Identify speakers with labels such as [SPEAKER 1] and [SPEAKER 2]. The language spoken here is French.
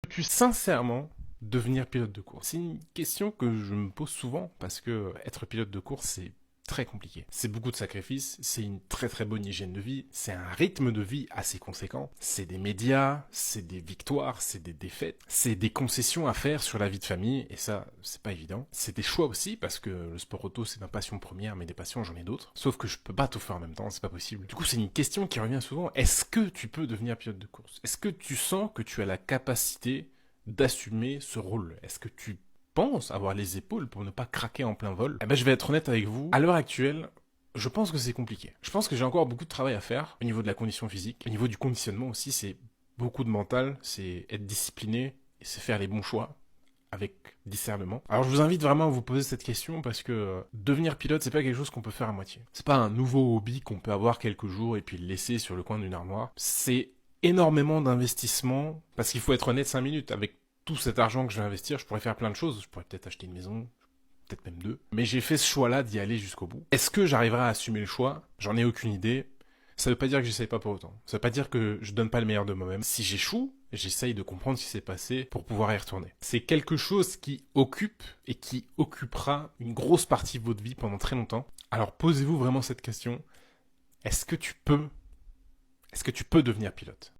[SPEAKER 1] Peux-tu sincèrement devenir pilote de course? C'est une question que je me pose souvent parce que être pilote de course, c'est très compliqué. C'est beaucoup de sacrifices, c'est une très très bonne hygiène de vie, c'est un rythme de vie assez conséquent, c'est des médias, c'est des victoires, c'est des défaites, c'est des concessions à faire sur la vie de famille, et ça, c'est pas évident. C'est des choix aussi, parce que le sport auto, c'est ma passion première, mais des passions, j'en ai d'autres. Sauf que je peux pas tout faire en même temps, c'est pas possible. Du coup, c'est une question qui revient souvent. Est-ce que tu peux devenir pilote de course? Est-ce que tu sens que tu as la capacité d'assumer ce rôle? Est-ce que tu penses avoir les épaules pour ne pas craquer en plein vol? Eh ben, je vais être honnête avec vous. À l'heure actuelle, je pense que c'est compliqué. Je pense que j'ai encore beaucoup de travail à faire au niveau de la condition physique, au niveau du conditionnement aussi. C'est beaucoup de mental, c'est être discipliné et c'est faire les bons choix avec discernement. Alors je vous invite vraiment à vous poser cette question parce que devenir pilote, c'est pas quelque chose qu'on peut faire à moitié. C'est pas un nouveau hobby qu'on peut avoir quelques jours et puis le laisser sur le coin d'une armoire. C'est énormément d'investissement parce qu'il faut être honnête 5 minutes. Avec tout cet argent que je vais investir, je pourrais faire plein de choses. Je pourrais peut-être acheter une maison, peut-être même deux. Mais j'ai fait ce choix-là d'y aller jusqu'au bout. Est-ce que j'arriverai à assumer le choix? J'en ai aucune idée. Ça veut pas dire que j'essaye pas pour autant. Ça veut pas dire que je donne pas le meilleur de moi-même. Si j'échoue, j'essaye de comprendre ce qui s'est passé pour pouvoir y retourner. C'est quelque chose qui occupe et qui occupera une grosse partie de votre vie pendant très longtemps. Alors posez-vous vraiment cette question. Est-ce que tu peux devenir pilote?